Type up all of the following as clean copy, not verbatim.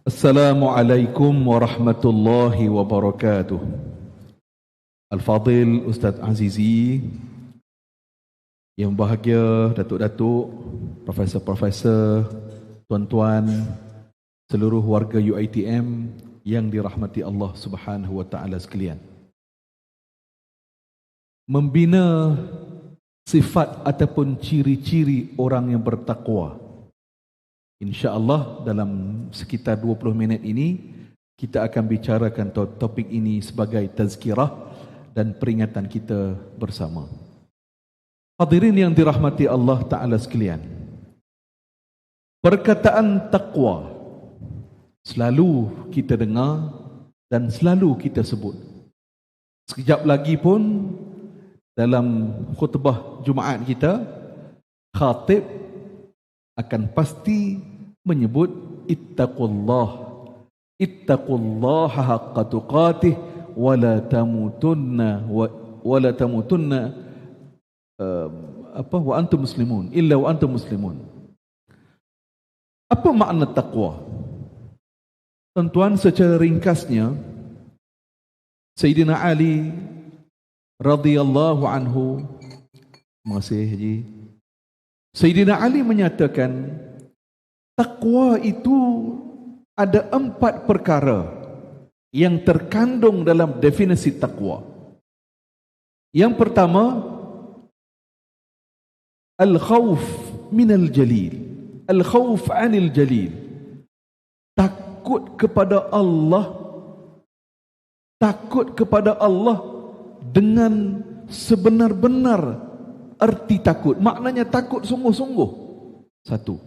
Assalamualaikum warahmatullahi wabarakatuh. Al-Fadil Ustaz Azizi, yang bahagia datuk-datuk, profesor-profesor, tuan-tuan, seluruh warga UiTM yang dirahmati Allah Subhanahu wa taala sekalian. Membina sifat ataupun ciri-ciri orang yang bertakwa. InsyaAllah dalam sekitar 20 minit ini kita akan bicarakan topik ini sebagai tazkirah dan peringatan kita bersama. Hadirin yang dirahmati Allah Ta'ala sekalian, perkataan taqwa selalu kita dengar dan selalu kita sebut. Sekejap lagi pun dalam khutbah Jumaat kita, khatib akan pasti menyebut ittaqullah haqqa tuqatih wa la tamutunna wa antum muslimun illa wa antum muslimun. Apa makna taqwa? Tuan-tuan, secara ringkasnya Sayyidina Ali radhiyallahu anhu, terima kasih Haji, Sayyidina Ali menyatakan takwa itu ada 4 perkara yang terkandung dalam definisi takwa. Yang pertama, al-khawf minal jalil, al-khawf anil jalil, takut kepada Allah dengan sebenar-benar arti takut, maknanya takut sungguh-sungguh. Satu.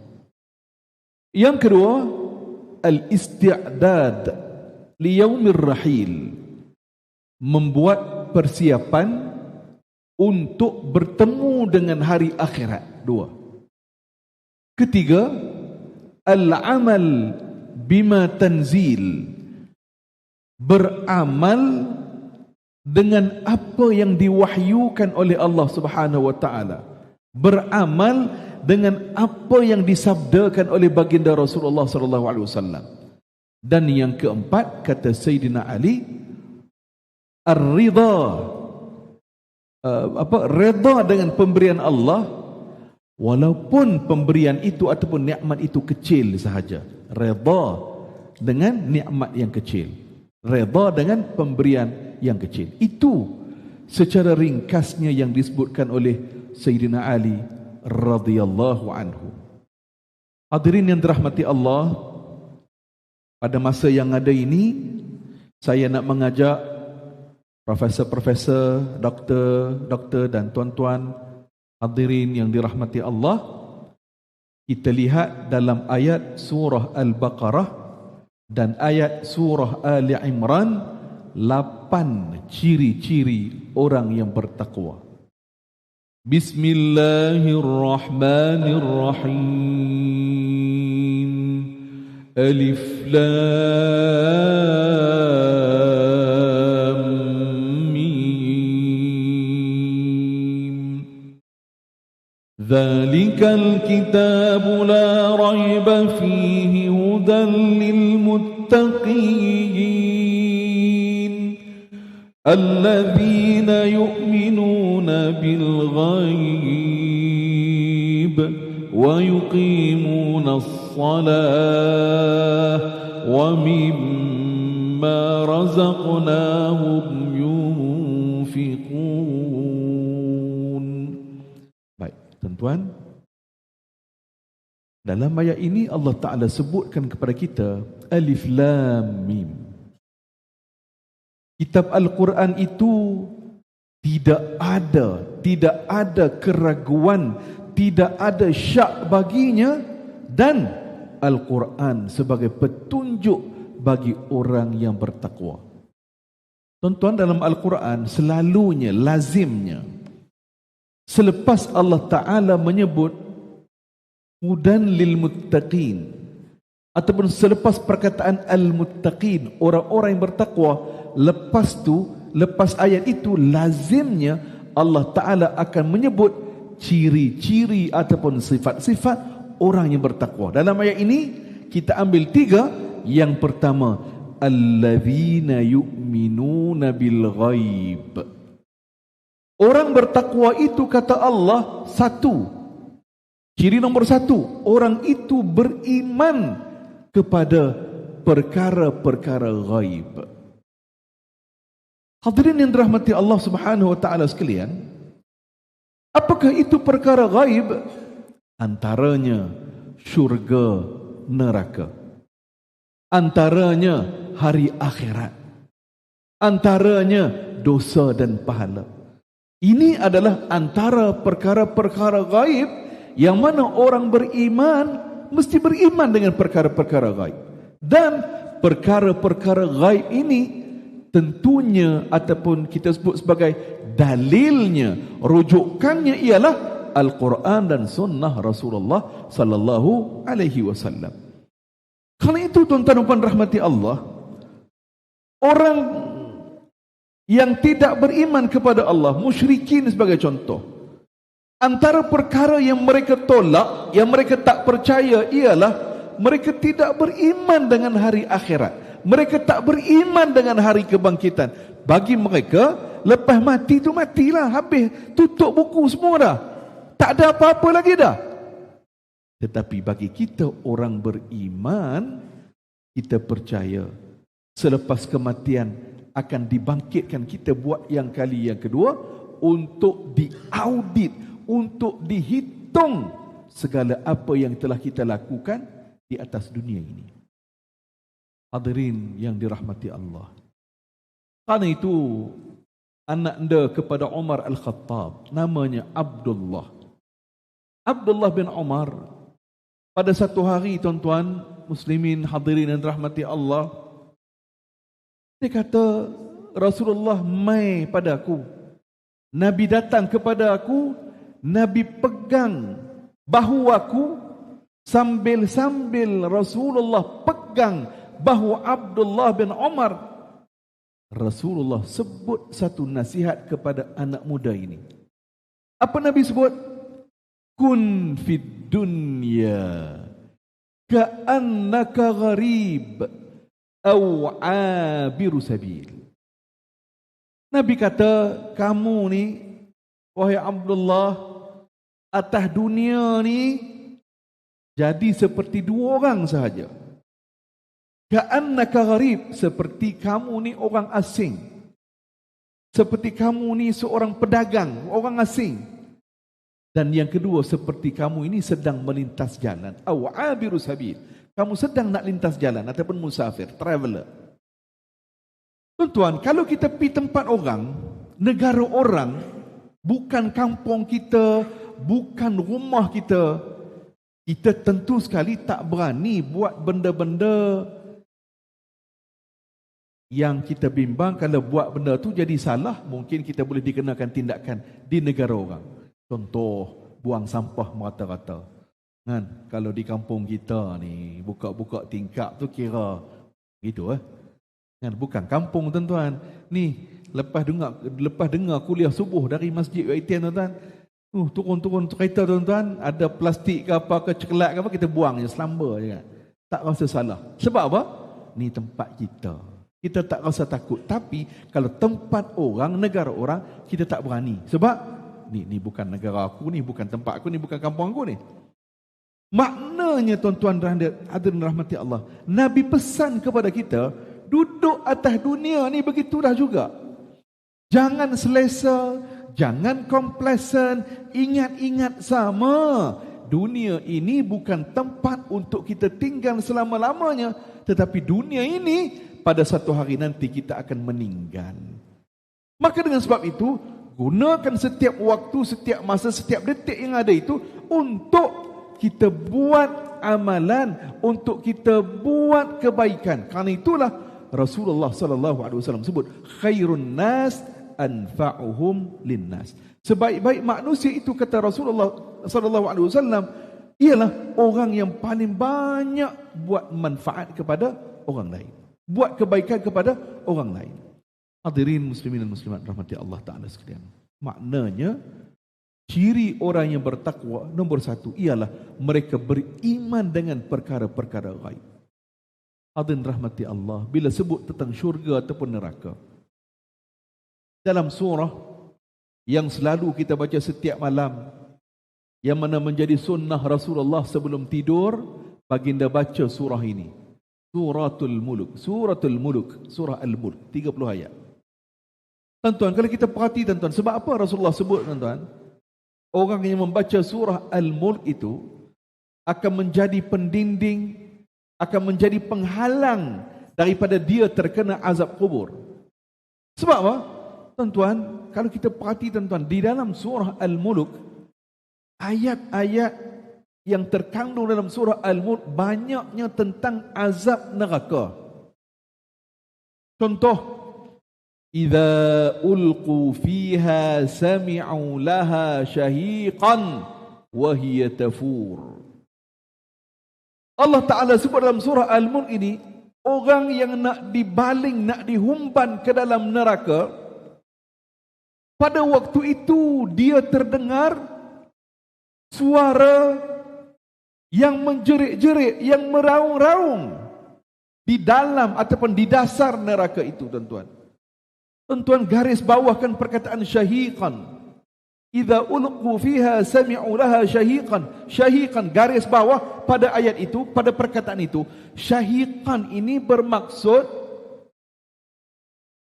Yang kedua, al-isti'dad liyaumir rahil, membuat persiapan untuk bertemu dengan hari akhirat. 2. Ketiga, al-amal bima tanzil, beramal dengan apa yang diwahyukan oleh Allah Subhanahu wa taala, beramal dengan apa yang disabdakan oleh baginda Rasulullah sallallahu alaihi wasallam. Dan yang keempat, kata Sayyidina Ali, ar-ridha, redha dengan pemberian Allah walaupun pemberian itu ataupun nikmat itu kecil sahaja. Redha dengan nikmat yang kecil, redha dengan pemberian yang kecil. Itu secara ringkasnya yang disebutkan oleh Sayyidina Ali radhiyallahu anhu. Hadirin yang dirahmati Allah, pada masa yang ada ini saya nak mengajak profesor-profesor, doktor dan tuan-tuan hadirin yang dirahmati Allah, kita lihat dalam ayat surah Al-Baqarah dan ayat surah Ali Imran 8 ciri-ciri orang yang bertakwa. Bismillahirrahmanirrahim. Alif Lam Mim. Dzalikal kitabu la raiba fihi hudan lil muttaqin. الذين يؤمنون بالغيب ويقيمون الصلاة ومما رزقناهم ينفقون. Baik, tuan-tuan, dalam ayat ini Allah Ta'ala sebutkan kepada kita Alif Lam Mim. Kitab Al-Quran itu tidak ada keraguan, tidak ada syak baginya, dan Al-Quran sebagai petunjuk bagi orang yang bertakwa. Tuan-tuan, dalam Al-Quran selalunya, lazimnya, selepas Allah Ta'ala menyebut hudan lil muttaqin, ataupun selepas perkataan al-muttaqin, orang-orang yang bertakwa, lepas ayat itu lazimnya Allah Ta'ala akan menyebut ciri-ciri ataupun sifat-sifat orang yang bertakwa. Dalam ayat ini kita ambil 3 Yang pertama, allazina yu'minuna bil ghaib. Orang bertakwa itu, kata Allah, satu, ciri nombor satu, orang itu beriman kepada perkara-perkara ghaib. Hadirin yang dirahmati Allah Subhanahu wa taala sekalian, apakah itu perkara ghaib? Antaranya syurga, neraka. Antaranya hari akhirat. Antaranya dosa dan pahala. Ini adalah antara perkara-perkara ghaib yang mana orang beriman mesti beriman dengan perkara-perkara ghaib. Dan perkara-perkara ghaib ini tentunya ataupun kita sebut sebagai dalilnya, rujukannya ialah Al-Quran dan Sunnah Rasulullah sallallahu alaihi wasallam. Karena itu tuan-tuan dan puan rahmati Allah, orang yang tidak beriman kepada Allah, musyrikin sebagai contoh, antara perkara yang mereka tolak, yang mereka tak percaya ialah mereka tidak beriman dengan hari akhirat. Mereka tak beriman dengan hari kebangkitan. Bagi mereka, lepas mati tu matilah, habis, tutup buku semua dah. Tak ada apa-apa lagi dah. Tetapi bagi kita orang beriman, kita percaya selepas kematian akan dibangkitkan kita buat yang kali yang kedua untuk diaudit, untuk dihitung segala apa yang telah kita lakukan di atas dunia ini. Hadirin yang dirahmati Allah. Karena itu anak anda kepada Umar Al-Khattab namanya Abdullah. Abdullah bin Umar pada satu hari, tuan-tuan muslimin hadirin dan rahmati Allah, dia kata, Rasulullah mai pada aku. Nabi datang kepada aku, Nabi pegang bahu aku, sambil-sambil Rasulullah pegang bahu Abdullah bin Umar. Rasulullah sebut satu nasihat kepada anak muda ini. Apa Nabi sebut? Kun fid dunya ka'annaka gharib aw abiru sabil. Nabi kata, kamu ni, wahai Abdullah, atas dunia ni jadi seperti dua orang sahaja. Ka'annaka gharib, seperti kamu ni orang asing. Seperti kamu ni seorang pedagang, orang asing. Dan yang kedua, seperti kamu ini sedang melintas jalan. Aw abiru sabil. Kamu sedang nak lintas jalan ataupun musafir, traveler. Tuan-tuan, kalau kita pergi tempat orang, negara orang, bukan kampung kita, bukan rumah kita, kita tentu sekali tak berani buat benda-benda yang kita bimbang. Kalau buat benda tu jadi salah, mungkin kita boleh dikenakan tindakan di negara orang. Contoh, buang sampah merata-rata. Kan, kalau di kampung kita ni buka-buka tingkap tu kira gitu Kan, bukan kampung tuan-tuan. Ni lepas dengar kuliah subuh dari Masjid UiTM tuan-tuan. Turun-turun kereta tuan-tuan, ada plastik ke apa ke ceklat ke apa, kita buang je, selamba je kan. Tak rasa salah. Sebab apa? Ni tempat kita. Kita tak rasa takut. Tapi kalau tempat orang, negara orang, kita tak berani. Sebab ni bukan negara aku, ni bukan tempat aku, ni bukan kampung aku ni. Maknanya tuan-tuan hadirin rahmati Allah, Nabi pesan kepada kita, duduk atas dunia ni begitulah juga. Jangan selesa, jangan complacent, ingat-ingat sama. Dunia ini bukan tempat untuk kita tinggal selama-lamanya, tetapi dunia ini pada satu hari nanti kita akan meninggal. Maka dengan sebab itu, gunakan setiap waktu, setiap masa, setiap detik yang ada itu untuk kita buat amalan, untuk kita buat kebaikan. Karena itulah Rasulullah sallallahu alaihi wasallam sebut khairun nas anfa'uhum linnas. Sebaik-baik manusia itu, kata Rasulullah sallallahu alaihi wasallam, ialah orang yang paling banyak buat manfaat kepada orang lain, buat kebaikan kepada orang lain. Hadirin muslimin dan muslimat rahmati Allah Ta'ala sekalian. Maknanya, ciri orang yang bertakwa nombor satu ialah mereka beriman dengan perkara-perkara ghaib. Hadirin rahmati Allah, bila sebut tentang syurga ataupun neraka, dalam surah yang selalu kita baca setiap malam, yang mana menjadi sunnah Rasulullah sebelum tidur, baginda baca surah ini. Suratul Mulk, surah Al-Mulk, 30 ayat. Tuan-tuan, kalau kita perhati tuan-tuan, sebab apa Rasulullah sebut tuan-tuan? Orang yang membaca surah Al-Mulk itu akan menjadi pendinding, akan menjadi penghalang daripada dia terkena azab kubur. Sebab apa? Tuan-tuan, kalau kita perhati tuan-tuan, di dalam surah Al-Mulk, ayat-ayat yang terkandung dalam surah Al-Mulk banyaknya tentang azab neraka. Contoh, idza ulqu fiha sami'u laha syahiqan wa hiya tafur. Allah Ta'ala sebut dalam surah Al-Mulk ini, orang yang nak dibaling, nak dihumban ke dalam neraka, pada waktu itu dia terdengar suara yang menjerit-jerit, yang meraung-raung di dalam ataupun di dasar neraka itu, tuan-tuan. Tuan-tuan, garis bawahkan perkataan syahiqan. Idza ulqu fiha sami'u laha syahiqan. Syahiqan, garis bawah pada ayat itu, pada perkataan itu. Syahiqan ini bermaksud,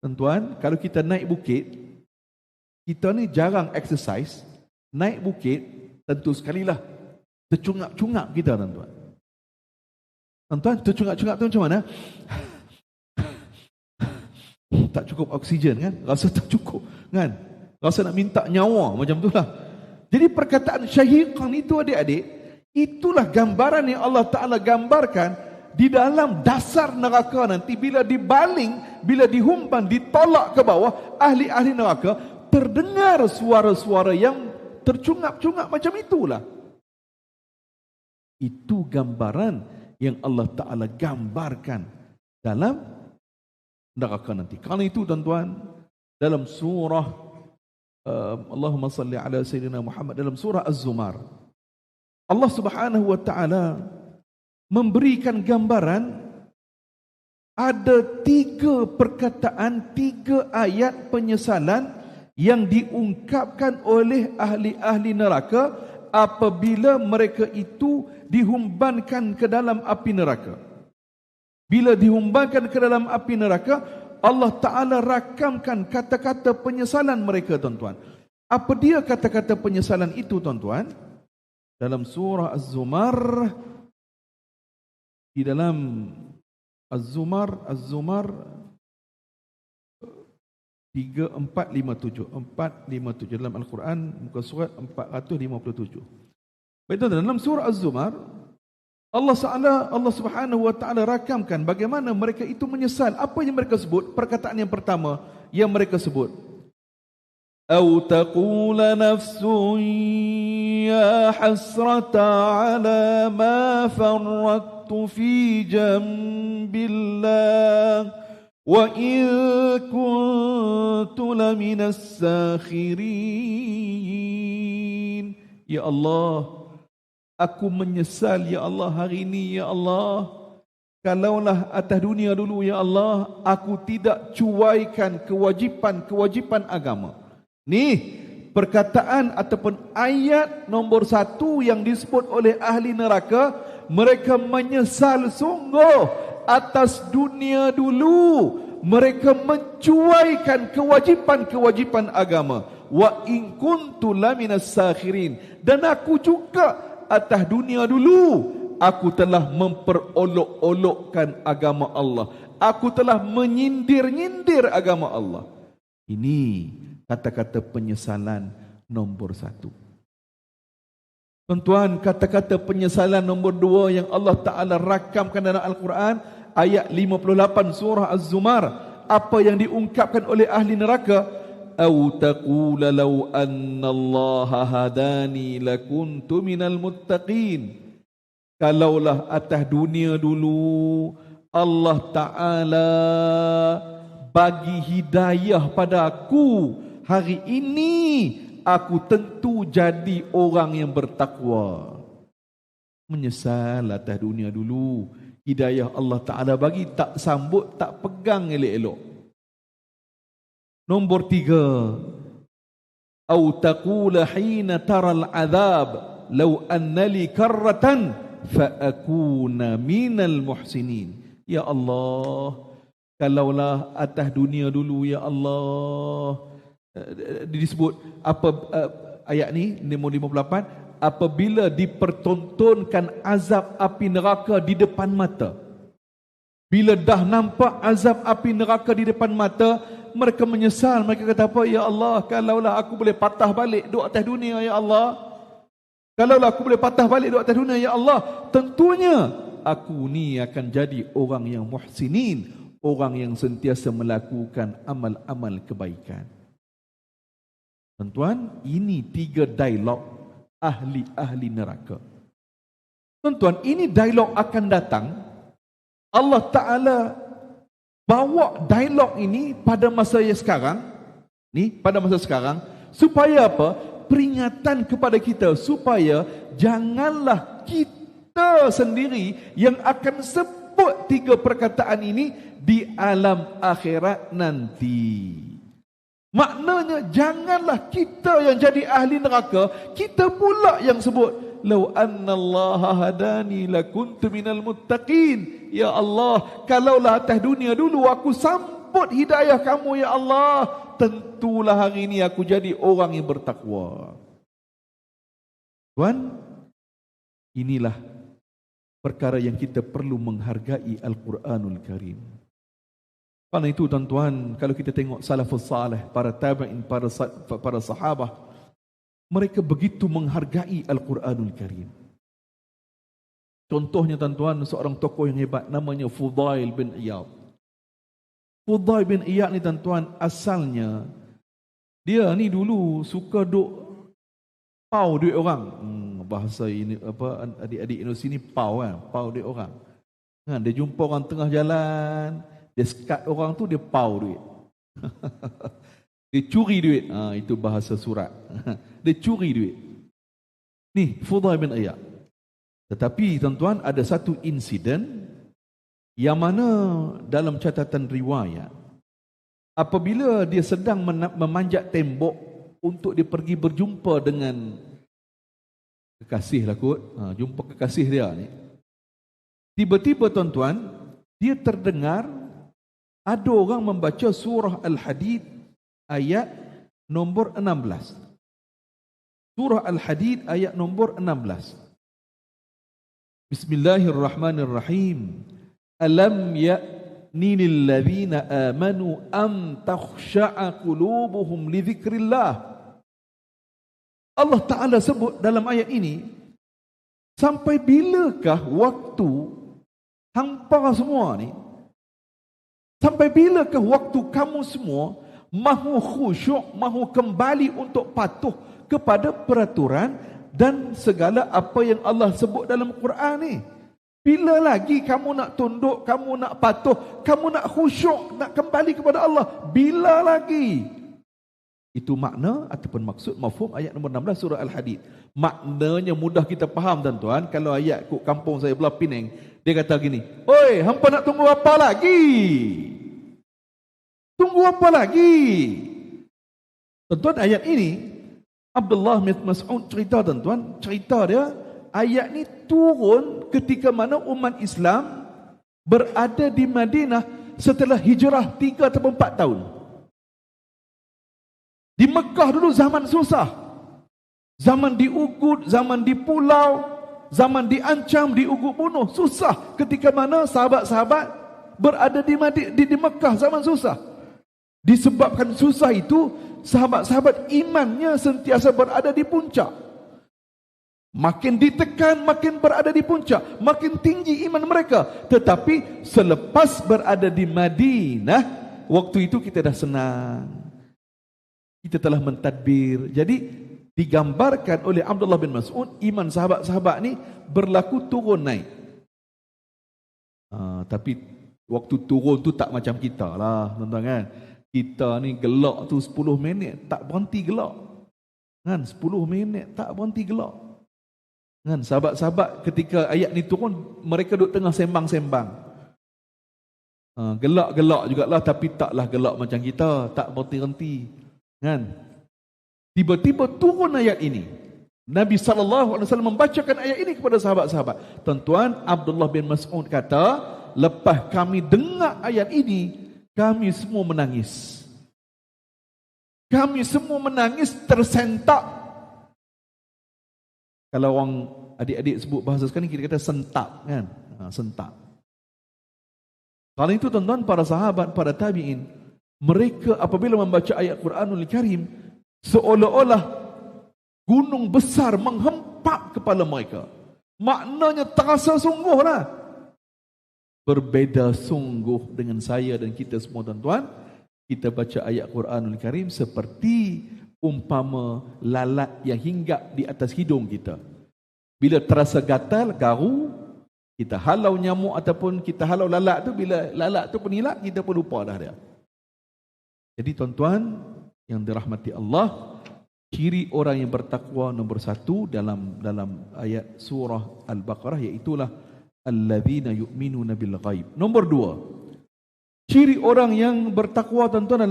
tuan-tuan, kalau kita naik bukit, kita ni jarang exercise. Naik bukit, tentu sekalilah tercungap-cungap kita, tuan-tuan. Tuan-tuan, tercungap-cungap tu macam mana? Tak cukup oksigen kan? Rasa tak cukup kan? Rasa nak minta nyawa, macam itulah. Jadi perkataan syahiqan itu adik-adik, itulah gambaran yang Allah Ta'ala gambarkan di dalam dasar neraka nanti. Bila dibaling, bila dihumban, ditolak ke bawah, ahli-ahli neraka terdengar suara-suara yang tercungap-cungap macam itulah. Itu gambaran yang Allah Ta'ala gambarkan dalam neraka nanti. Karena itu tuan-tuan, dalam surah Allahumma salli ala Sayyidina Muhammad, dalam surah Az-Zumar, Allah Subhanahu wa Ta'ala memberikan gambaran, ada 3 perkataan, 3 ayat penyesalan yang diungkapkan oleh ahli-ahli neraka apabila mereka itu dihumbankan ke dalam api neraka. Bila dihumbankan ke dalam api neraka, Allah Ta'ala rakamkan kata-kata penyesalan mereka, tuan-tuan. Apa dia kata-kata penyesalan itu, tuan-tuan? Dalam surah Az-Zumar, di dalam Az-Zumar 457 dalam Al-Quran, muka surat 457. Baik, tuan-tuan, dalam surah Az-Zumar, Allah Subhanahu wa Ta'ala rakamkan bagaimana mereka itu menyesal. Apa yang mereka sebut? Perkataan yang pertama yang mereka sebut, au taqula nafsun ya hasrata ala ma farrattu fi jambillah wa in kuntu laminas sakhirin. Ya Allah, aku menyesal ya Allah hari ini ya Allah. Kalaulah atas dunia dulu ya Allah, aku tidak cuaikan kewajipan agama. Ni perkataan ataupun ayat nombor 1 yang disebut oleh ahli neraka. Mereka menyesal sungguh atas dunia dulu. Mereka mencuaikan kewajipan agama. Wa in kuntu laminas sakhirin. Dan aku juga atas dunia dulu, aku telah memperolok-olokkan agama Allah. Aku telah menyindir-nyindir agama Allah. Ini kata-kata penyesalan nombor 1. Tuan-tuan, kata-kata penyesalan nombor 2 yang Allah Ta'ala rakamkan dalam Al-Quran, ayat 58 surah Az-Zumar. Apa yang diungkapkan oleh ahli neraka? Au taqula law anna Allah hadani lakuntu minal muttaqin. Kalaulah atas dunia dulu Allah Ta'ala bagi hidayah pada aku, hari ini aku tentu jadi orang yang bertakwa. Menyesal atas dunia dulu, hidayah Allah Ta'ala bagi, tak sambut, tak pegang elok-elok. Nombor 3, au taqula hina taral azab law anna li karratan fa akuna minal muhsinin. Ya Allah, kalaulah atas dunia dulu ya Allah, disebut apa ayat ni nombor 58, apabila dipertontonkan azab api neraka di depan mata. Bila dah nampak azab api neraka di depan mata, mereka menyesal. Mereka kata apa? Ya Allah, kalaulah aku boleh patah balik duduk atas dunia ya Allah. Kalaulah aku boleh patah balik duduk atas dunia ya Allah, tentunya aku ni akan jadi orang yang muhsinin, orang yang sentiasa melakukan amal-amal kebaikan. Tuan-tuan, ini 3 dialog ahli-ahli neraka. Tuan-tuan, ini dialog akan datang. Allah Ta'ala bawa dialog ini pada masa yang sekarang, pada masa sekarang, supaya apa? Peringatan kepada kita, supaya janganlah kita sendiri yang akan sebut 3 perkataan ini di alam akhirat nanti. Maknanya janganlah kita yang jadi ahli neraka, kita pula yang sebut lau annallaha hadani lakuntu minal muttaqin. Ya Allah, kalaulah atas dunia dulu aku sambut hidayah kamu ya Allah, tentulah hari ini aku jadi orang yang bertakwa. Tuan, inilah perkara yang kita perlu menghargai Al-Quranul Karim. Karena itu tuan-tuan, kalau kita tengok salafus salih, para tabi'in, para sahabah, mereka begitu menghargai Al-Quranul Karim. Contohnya tuan-tuan, seorang tokoh yang hebat namanya Fudail bin Iyad. Fudail bin Iyad ni tuan-tuan, asalnya dia ni dulu suka duk pau duit orang. Bahasa ini apa, adik-adik Indonesia ni pau kan, pau duit orang. Dia jumpa orang tengah jalan, dia sekat orang tu, dia pau duit. Dia curi duit. Itu bahasa surat. Dia curi duit. Ni Fudail bin Iyad. Tetapi tuan-tuan, ada satu insiden yang mana dalam catatan riwayat, apabila dia sedang memanjat tembok untuk dia pergi berjumpa dengan kekasih lah kot, jumpa kekasih dia ni, tiba-tiba tuan-tuan, dia terdengar ada orang membaca surah Al-Hadid ayat nombor 16. Surah Al-Hadid ayat nombor 16. Bismillahirrahmanirrahim. Alam ya'ni lilladzina amanu an takhsha'a qulubuhum li dzikrillah. Allah Ta'ala sebut dalam ayat ini, sampai bilakah waktu hampa semua ni, sampai bilakah waktu kamu semua mahu khusyuk, mahu kembali untuk patuh kepada peraturan dan segala apa yang Allah sebut dalam Quran ni? Bila lagi kamu nak tunduk, kamu nak patuh, kamu nak khusyuk, nak kembali kepada Allah? Bila lagi? Itu makna ataupun maksud mafhum ayat nombor 16 surah Al-Hadid. Maknanya mudah kita faham tuan-tuan. Kalau ayat kut kampung saya belah Penang, dia kata gini, oi, hampa nak tunggu apa lagi? Tunggu apa lagi? Tuan-tuan, ayat ini Abdullah bin Mas'ud cerita tuan-tuan, cerita dia, ayat ni turun ketika mana umat Islam berada di Madinah setelah hijrah 3 atau 4 tahun. Di Mekah dulu zaman susah. Zaman diugut, zaman dipulau, zaman diancam, diugut bunuh. Susah ketika mana sahabat-sahabat berada di Mekah zaman susah. Disebabkan susah itu, sahabat-sahabat imannya sentiasa berada di puncak. Makin ditekan, makin berada di puncak, makin tinggi iman mereka. Tetapi selepas berada di Madinah, waktu itu kita dah senang, kita telah mentadbir. Jadi digambarkan oleh Abdullah bin Mas'ud, iman sahabat-sahabat ni berlaku turun naik. Tapi waktu turun tu tak macam kita lah, tuan-tuan kan. Kita ni gelak tu 10 minit tak berhenti gelak. Kan, 10 minit tak berhenti gelak. Kan sahabat-sahabat ketika ayat ni turun, mereka duduk tengah sembang-sembang. Gelak-gelak jugalah, tapi taklah gelak macam kita, tak berhenti-henti. Kan? Tiba-tiba turun ayat ini. Nabi SAW membacakan ayat ini kepada sahabat-sahabat. Tuan-tuan, Abdullah bin Mas'ud kata, lepas kami dengar ayat ini, kami semua menangis. Kami semua menangis tersentak. Kalau orang adik-adik sebut bahasa sekarang, kita kata sentak, kan? Sentak. Kalau itu tuan-tuan, para sahabat, para tabi'in, mereka apabila membaca ayat Quranul Karim, seolah-olah gunung besar menghempap kepala mereka. Maknanya terasa sungguhlah. Berbeza sungguh dengan saya dan kita semua tuan-tuan. Kita baca ayat Quranul Karim seperti umpama lalat yang hinggap di atas hidung kita. Bila terasa gatal, garu, kita halau nyamuk ataupun kita halau lalat tu, bila lalat tu penilak, kita pun lupa dah dia. Jadi tuan-tuan yang dirahmati Allah, ciri orang yang bertakwa nombor 1 dalam ayat surah Al-Baqarah, iaitulah alladzina yu'minuna bil ghaib. Nombor 2, ciri orang yang bertakwa tuan-tuan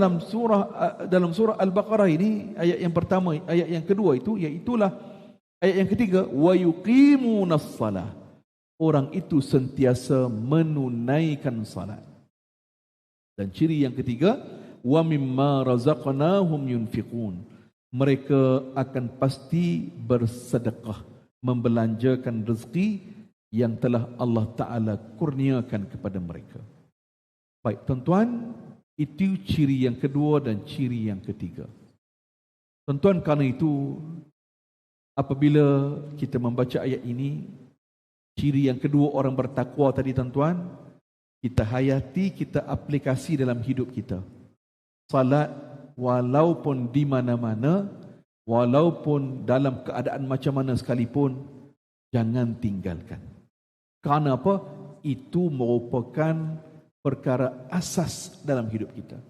dalam surah Al-Baqarah ini, ayat yang pertama, ayat yang kedua itu, iaitulah ayat yang ketiga, wa yuqimunas salah. Orang itu sentiasa menunaikan salat. Dan ciri yang ketiga, wa mimma razaqnahum yunfiqun. Mereka akan pasti bersedekah, membelanjakan rezeki yang telah Allah Ta'ala kurniakan kepada mereka. Baik, tuan-tuan, itu ciri yang kedua dan ciri yang ketiga. Tuan-tuan, kerana itu, apabila kita membaca ayat ini, ciri yang kedua orang bertakwa tadi tuan-tuan, kita hayati, kita aplikasi dalam hidup kita. Salat walaupun di mana-mana, walaupun dalam keadaan macam mana sekalipun, jangan tinggalkan. Kerana apa? Itu merupakan perkara asas dalam hidup kita.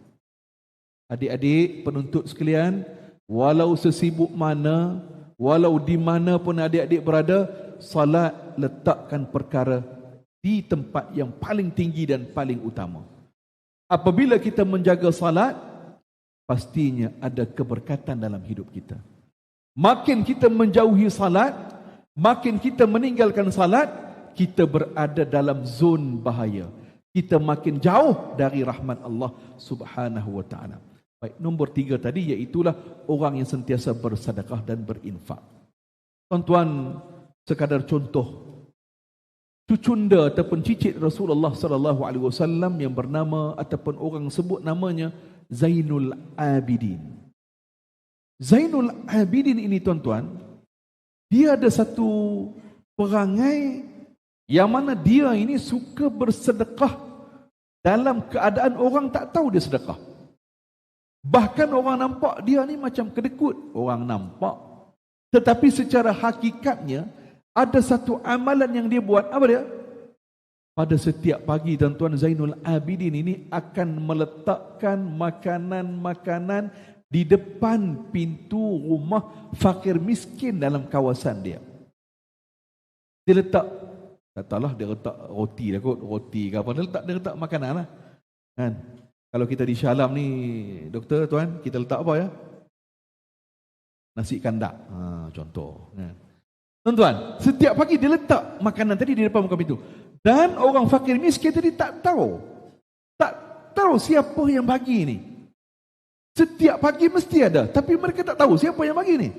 Adik-adik penuntut sekalian, walau sesibuk mana, walau di mana pun adik-adik berada, salat letakkan perkara di tempat yang paling tinggi dan paling utama. Apabila kita menjaga salat, pastinya ada keberkatan dalam hidup kita. Makin kita menjauhi salat, makin kita meninggalkan salat, kita berada dalam zon bahaya. Kita makin jauh dari rahmat Allah Subhanahu wa ta'ala. Baik, nombor 3 tadi, iaitulah orang yang sentiasa bersedekah dan berinfak. Tuan-tuan, sekadar contoh, cucunda ataupun cicit Rasulullah sallallahu alaihi wasallam yang bernama ataupun orang sebut namanya Zainul Abidin. Zainul Abidin ini tuan-tuan, dia ada satu perangai yang mana dia ini suka bersedekah dalam keadaan orang tak tahu dia sedekah. Bahkan orang nampak dia ni macam kedekut, orang nampak. Tetapi secara hakikatnya ada satu amalan yang dia buat. Apa dia? Pada setiap pagi tuan-tuan, Zainul Abidin ini akan meletakkan makanan-makanan di depan pintu rumah fakir miskin dalam kawasan dia. Dia letak, katalah dia letak roti dah kot, roti ke apa, dia letak makanan lah. Kan? Kalau kita di Shah Alam ni, doktor tuan, kita letak apa ya? Nasi kandak, contoh. Kan? Tuan-tuan, setiap pagi dia letak makanan tadi di depan muka pintu. Dan orang fakir miskin tadi tak tahu siapa yang bagi ni. Setiap pagi mesti ada, tapi mereka tak tahu siapa yang bagi ni.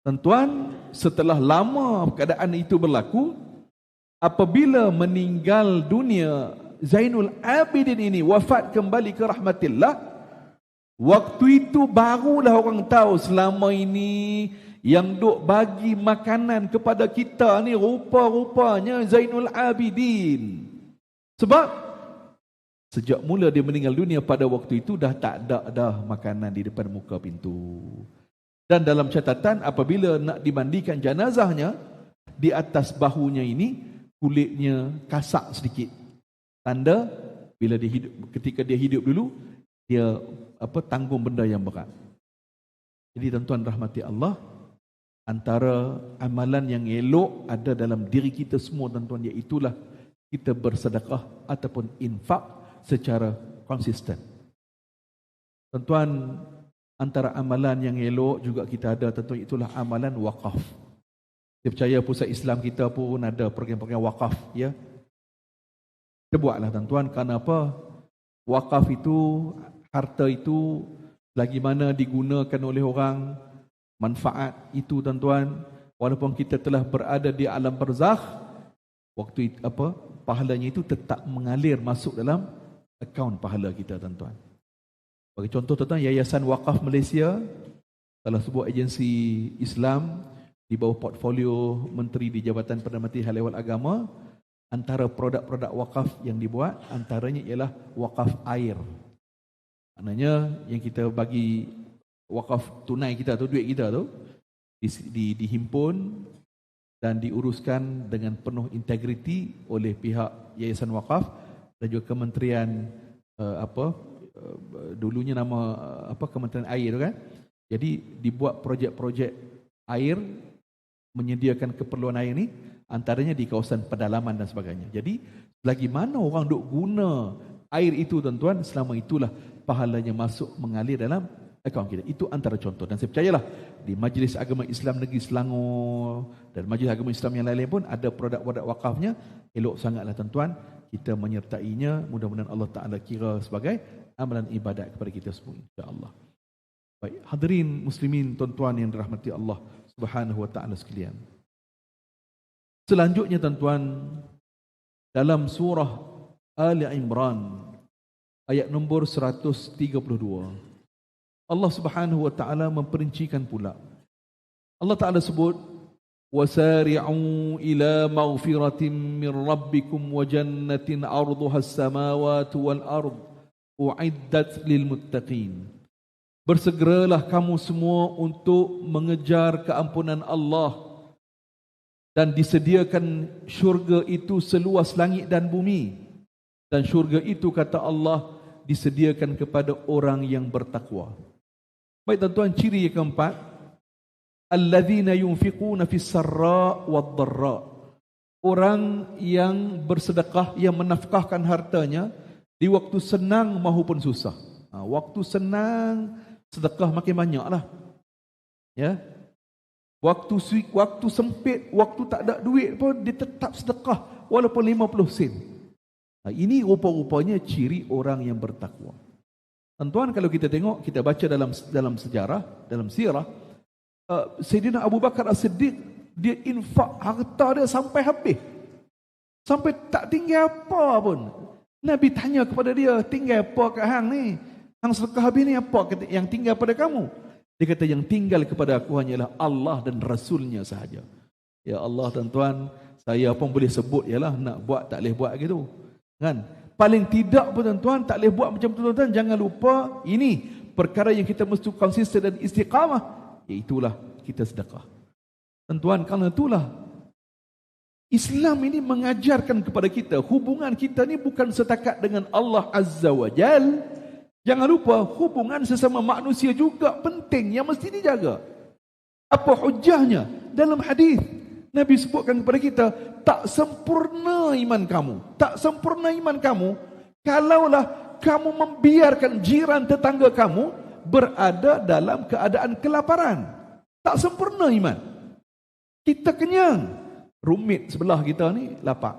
Tuan-tuan, setelah lama keadaan itu berlaku, apabila meninggal dunia Zainul Abidin ini, wafat kembali ke rahmatillah, waktu itu barulah orang tahu selama ini yang duk bagi makanan kepada kita ni rupa-rupanya Zainul Abidin. Sebab sejak mula dia meninggal dunia pada waktu itu dah tak ada dah makanan di depan muka pintu. Dan dalam catatan, apabila nak dimandikan jenazahnya, di atas bahunya ini kulitnya kasak sedikit. Tanda bila dia hidup, ketika dia hidup dulu, dia tanggung benda yang berat. Jadi tuan-tuan rahmati Allah, Antara amalan yang elok ada dalam diri kita semua tuan-tuan, iaitulah kita bersedekah ataupun infak secara konsisten. Tuan-tuan, antara amalan yang elok juga kita ada tuan-tuan, itulah amalan wakaf. Saya percaya pusat Islam kita pun ada program-program wakaf, ya. Kita buatlah tuan-tuan, kerana apa? Wakaf itu, harta itu, lagi mana digunakan oleh orang, manfaat itu tuan-tuan, walaupun kita telah berada di alam barzakh, waktu itu, pahalanya itu tetap mengalir masuk dalam akaun pahala kita tuan-tuan. Bagi contoh tuan-tuan, Yayasan Wakaf Malaysia, salah sebuah agensi Islam di bawah portfolio Menteri di Jabatan Perdana Menteri Hal Ehwal Agama, antara produk-produk wakaf yang dibuat, antaranya ialah wakaf air. Maknanya yang kita bagi wakaf tunai kita tu, duit kita tu, dihimpun dan diuruskan dengan penuh integriti oleh pihak Yayasan Wakaf dan juga Kementerian dulunya nama Kementerian Air tu kan. Jadi dibuat projek-projek air, menyediakan keperluan air ni, antaranya di kawasan pedalaman dan sebagainya. Jadi selagi mana orang duk guna air itu tuan-tuan, selama itulah pahalanya masuk mengalir dalam akaun kita. Itu antara contoh. Dan saya percayalah di Majlis Agama Islam Negeri Selangor dan Majlis Agama Islam yang lain-lain pun ada produk-produk wakafnya. Elok sangatlah tuan-tuan kita menyertainya. Mudah-mudahan Allah Ta'ala kira sebagai amalan ibadat kepada kita semua, insya-Allah. Baik, hadirin muslimin tuan-tuan yang dirahmati Allah Subhanahu wa taala sekalian. Selanjutnya tuan-tuan, dalam surah Ali Imran ayat nombor 132, Allah Subhanahu wa taala memperincikan pula. Allah Taala sebut, wasari'u ila maghfiratin min rabbikum wa jannatin 'arduha as-samawati wal ard u'iddat lil muttaqin. Bersegeralah kamu semua untuk mengejar keampunan Allah, dan disediakan syurga itu seluas langit dan bumi, dan syurga itu, kata Allah, disediakan kepada orang yang bertakwa. Baik tuan-tuan, ciri yang keempat, alladzina yunfiquna fis sarra wad dharra. Orang yang bersedekah, yang menafkahkan hartanya di waktu senang maupun susah. Waktu senang sedekah makin banyaklah. Ya. Waktu sempit, waktu tak ada duit pun dia tetap sedekah walaupun 50 sen. Ini rupa-rupanya ciri orang yang bertakwa. Tuan-tuan, kalau kita tengok, kita baca dalam sejarah, dalam sirah, Sayyidina Abu Bakar As-Siddiq, dia infak harta dia sampai habis. Sampai tak tinggal apa pun. Nabi tanya kepada dia, tinggal apa kat hang ni? Hang sedekah habis ni, apa yang tinggal pada kamu? Dia kata, yang tinggal kepada aku hanyalah Allah dan Rasulnya sahaja. Ya Allah tuan-tuan, saya pun boleh sebut, yalah, nak buat tak boleh buat gitu. Kan? Paling tidak pun tuan-tuan, tak boleh buat macam tu tuan-tuan. Jangan lupa, ini perkara yang kita mesti konsisten dan istiqamah, iaitulah kita sedekah. Tuan-tuan, kerana itulah Islam ini mengajarkan kepada kita, hubungan kita ni bukan setakat dengan Allah Azza wa Jal. Jangan lupa, hubungan sesama manusia juga penting, yang mesti dijaga. Apa hujahnya? Dalam hadis Nabi sebutkan kepada kita, tak sempurna iman kamu, tak sempurna iman kamu kalaulah kamu membiarkan jiran tetangga kamu berada dalam keadaan kelaparan. Tak sempurna iman. Kita kenyang, rumit sebelah kita ni lapar.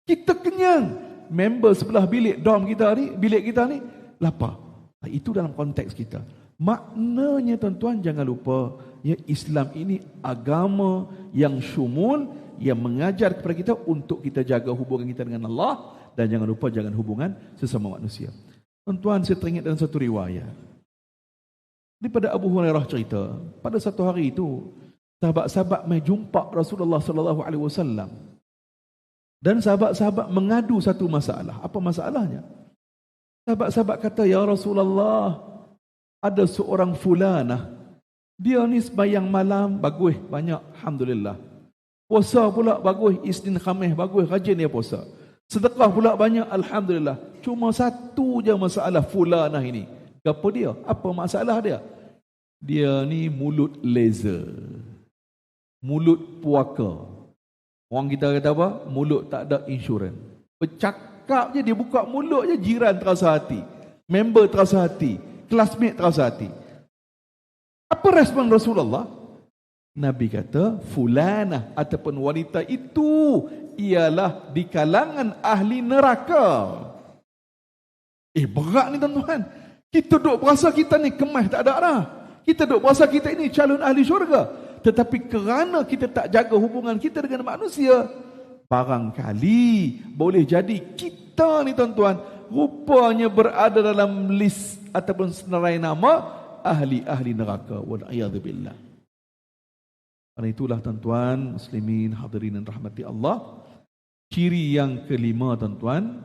Kita kenyang, member sebelah bilik dorm kita ni, bilik kita ni lapar. Itu dalam konteks kita. Maknanya tuan-tuan, jangan lupa, ya, Islam ini agama yang syumul, yang mengajar kepada kita untuk kita jaga hubungan kita dengan Allah, dan jangan lupa jangan hubungan sesama manusia. Tuan-tuan, saya teringat dalam satu riwayat daripada Abu Hurairah cerita, pada satu hari itu sahabat-sahabat mai jumpa Rasulullah sallallahu alaihi wasallam, dan sahabat-sahabat mengadu satu masalah. Apa masalahnya? Sahabat-sahabat kata, ya Rasulullah, ada seorang fulanah, dia ni sembahyang malam bagus, banyak, alhamdulillah. Puasa pula bagus, Isnin Khamis bagus, rajin dia puasa. Sedekah pula banyak, alhamdulillah. Cuma satu je masalah fulanah ini. Apa dia? Apa masalah dia? Dia ni mulut laser. mulut puaka. Orang kita kata apa? Mulut tak ada insurans. Bercakap je, dia buka mulut je, jiran terasa hati, member terasa hati, classmate terasa hati. Apa respon Rasulullah? Nabi kata, fulanah ataupun wanita itu ialah di kalangan ahli neraka. Berat ni tuan-tuan. Kita duk berasa kita ni kemas tak ada dah. Kita duk berasa kita ini calon ahli syurga. Tetapi kerana kita tak jaga hubungan kita dengan manusia, barangkali boleh jadi kita ni tuan-tuan rupanya berada dalam list ataupun senarai nama ahli-ahli neraka. Wal'iyadzubillah. Karena itulah tuan-tuan, muslimin, hadirin dan rahmati Allah, ciri yang kelima tuan-tuan,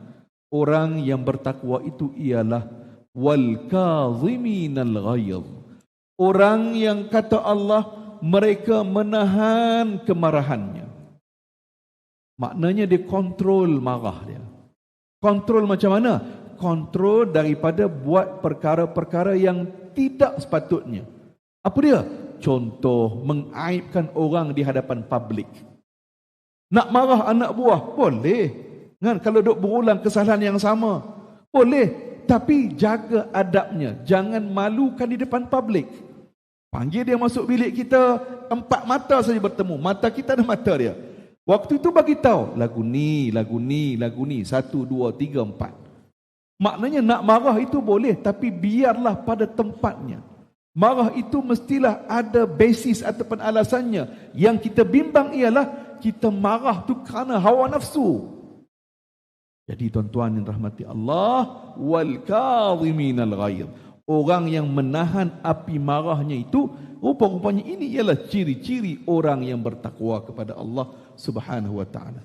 orang yang bertakwa itu ialah wal kaziminal ghayz. Orang yang kata Allah mereka menahan kemarahannya. Maknanya dia kontrol marah dia. Kontrol macam mana? Kontrol daripada buat perkara-perkara yang tidak sepatutnya. Apa dia? Contoh, mengaibkan orang di hadapan publik. Nak marah anak buah? Boleh. Kan? Kalau duk berulang kesalahan yang sama, boleh. Tapi jaga adabnya. Jangan malukan di depan publik. Panggil dia masuk bilik kita, 4 mata saja bertemu. Mata kita dan mata dia. Waktu itu bagi tahu lagu ni, 1, 2, 3, 4. Maknanya nak marah itu boleh, tapi biarlah pada tempatnya. Marah itu mestilah ada basis ataupun alasannya. Yang kita bimbang ialah kita marah tu kerana hawa nafsu. Jadi tuan-tuan yang rahmati Allah, wal kaziminal ghayz. Orang yang menahan api marahnya itu, rupa-rupanya ini ialah ciri-ciri orang yang bertakwa kepada Allah Subhanahu wa taala.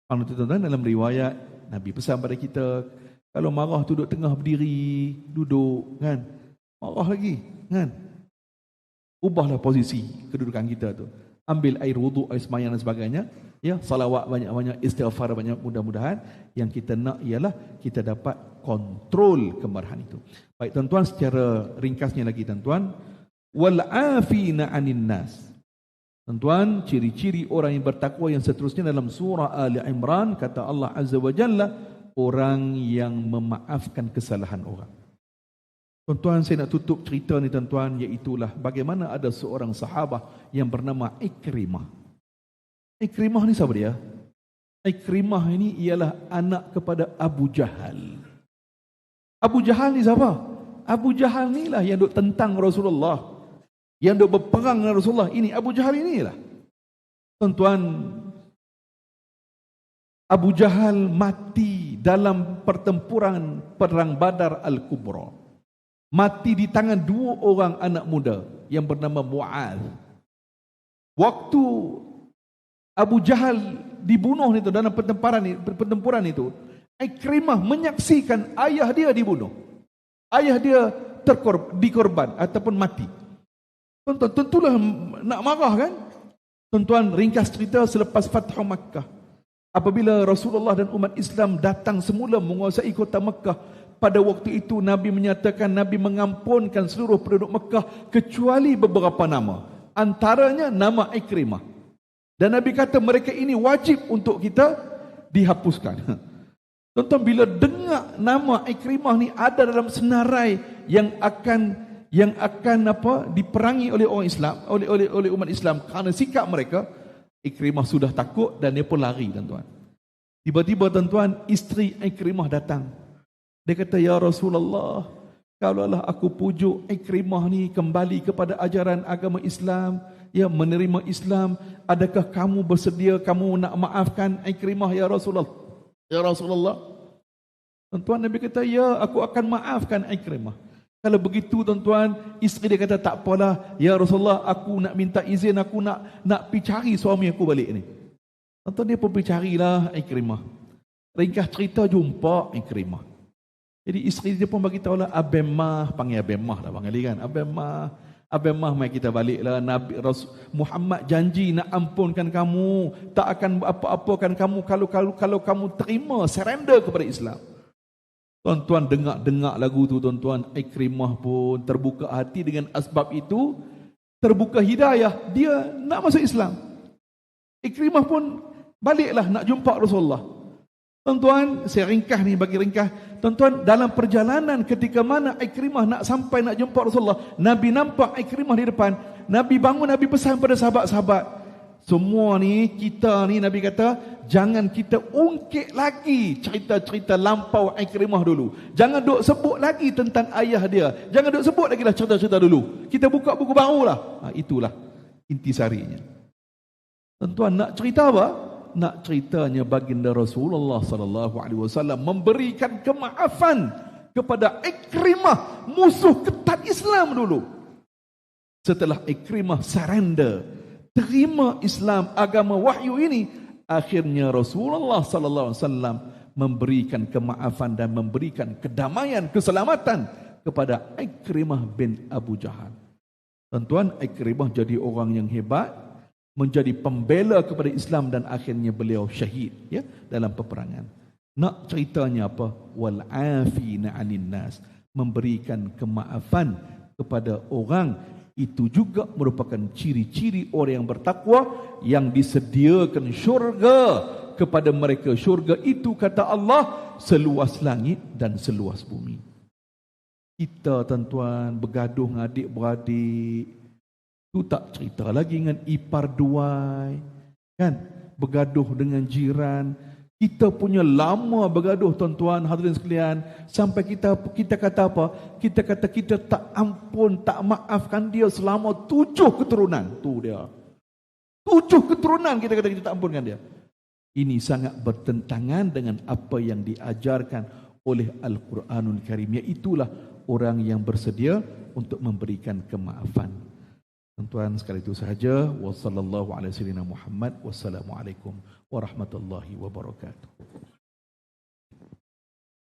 Kalau tuan-tuan dalam riwayat Nabi pesan pada kita, kalau marah tu duduk tengah berdiri, duduk kan, marah lagi kan, ubahlah posisi kedudukan kita tu. Ambil air wuduk, air semayang dan sebagainya. Ya, salawat banyak-banyak, istighfar banyak, mudah-mudahan yang kita nak ialah kita dapat kontrol kemarahan itu. Baik tuan-tuan, secara ringkasnya lagi tuan-tuan, wal afina 'anin nas. Tuan-tuan, ciri-ciri orang yang bertakwa yang seterusnya dalam surah Ali Imran, kata Allah Azza wa Jalla, orang yang memaafkan kesalahan orang. Tuan-tuan, saya nak tutup cerita ni tuan-tuan, iaitulah bagaimana ada seorang sahabat yang bernama Ikrimah. Ikrimah ni siapa dia? Ikrimah ini ialah anak kepada Abu Jahal. Abu Jahal ni siapa? Abu Jahal ni lah yang duk tentang Rasulullah, yang duk berperang dengan Rasulullah. Ini Abu Jahal inilah. Tuan-tuan, Abu Jahal mati dalam pertempuran perang Badar Al-Kubra. Mati di tangan 2 orang anak muda yang bernama Mu'adz. Waktu Abu Jahal dibunuh itu dalam pertempuran itu, Ikrimah menyaksikan ayah dia dibunuh. Ayah dia dikorban ataupun mati. Tuan-tuan, tentulah nak marah kan? Tuan-tuan, ringkas cerita selepas Fathu Makkah. Apabila Rasulullah dan umat Islam datang semula menguasai kota Makkah, pada waktu itu Nabi menyatakan Nabi mengampunkan seluruh penduduk Makkah kecuali beberapa nama. Antaranya nama Ikrimah. Dan Nabi kata mereka ini wajib untuk kita dihapuskan. Tuan-tuan, bila dengar nama Ikrimah ni ada dalam senarai yang akan diperangi oleh orang Islam, oleh umat Islam kerana sikap mereka, Ikrimah sudah takut dan dia pun lari tuan-tuan. Tiba-tiba tuan-tuan, isteri Ikrimah datang. Dia kata, ya Rasulullah, kalaulah aku pujuk Ikrimah ni kembali kepada ajaran agama Islam, ya, menerima Islam, adakah kamu bersedia, kamu nak maafkan Ikrimah ya Rasulullah? Ya Rasulullah. Tuan-tuan, Nabi kata, ya, aku akan maafkan Ikrimah. Kalau begitu tuan-tuan, isteri dia kata, tak apalah ya Rasulullah, aku nak minta izin, aku nak pergi cari suami aku balik ni. Tuan-tuan, dia pun pergi carilah Ikrimah. Ringkas cerita, jumpa Ikrimah. Jadi isteri dia pun bagi tahulah, Abemah, panggil Abemah lah Bang Ali kan. Abemah, mai kita baliklah. Nabi Muhammad janji nak ampunkan kamu, tak akan apa-apakan kamu kalau kamu terima surrender kepada Islam. Tuan-tuan, dengar lagu tu tuan-tuan, Ikrimah pun terbuka hati dengan asbab itu, terbuka hidayah, dia nak masuk Islam. Ikrimah pun baliklah nak jumpa Rasulullah. Tuan-tuan, saya ringkas ni, bagi ringkas. Tuan-tuan, dalam perjalanan ketika mana Ikrimah nak sampai nak jumpa Rasulullah, Nabi nampak Ikrimah di depan. Nabi bangun, Nabi pesan pada sahabat-sahabat. Semua ni, kita ni, Nabi kata, jangan kita ungkit lagi cerita-cerita lampau Ikrimah dulu. Jangan duk sebut lagi tentang ayah dia. Jangan duk sebut lagi lah cerita-cerita dulu. Kita buka buku baru lah. Itulah intisarinya. Tuan-tuan, nak cerita apa? Nak ceritanya baginda Rasulullah sallallahu alaihi wasallam memberikan kemaafan kepada Ikrimah, musuh ketat Islam dulu. Setelah Ikrimah surrender, terima Islam, agama wahyu ini, akhirnya Rasulullah sallallahu alaihi wasallam memberikan kemaafan dan memberikan kedamaian, keselamatan kepada Ikrimah bin Abu Jahal. Tuan-tuan, Ikrimah jadi orang yang hebat, menjadi pembela kepada Islam dan akhirnya beliau syahid ya dalam peperangan. Nak ceritanya apa? Wal afina 'anil nas, memberikan kemaafan kepada orang, itu juga merupakan ciri-ciri orang yang bertakwa yang disediakan syurga kepada mereka. Syurga itu, kata Allah, seluas langit dan seluas bumi. Kita, tuan-tuan, bergaduh dengan adik-beradik, tu tak cerita lagi dengan ipar duai, kan? Bergaduh dengan jiran. Kita punya lama bergaduh, tuan-tuan, hadirin sekalian, sampai kita kata apa? Kita kata kita tak ampun, tak maafkan dia selama 7 keturunan. Tu dia. 7 keturunan kita kata kita tak ampunkan dia. Ini sangat bertentangan dengan apa yang diajarkan oleh Al-Quranul Karim. Iaitulah orang yang bersedia untuk memberikan kemaafan. Tuan-tuan, sekali itu sahaja. Wassalamualaikum warahmatullahi wabarakatuh.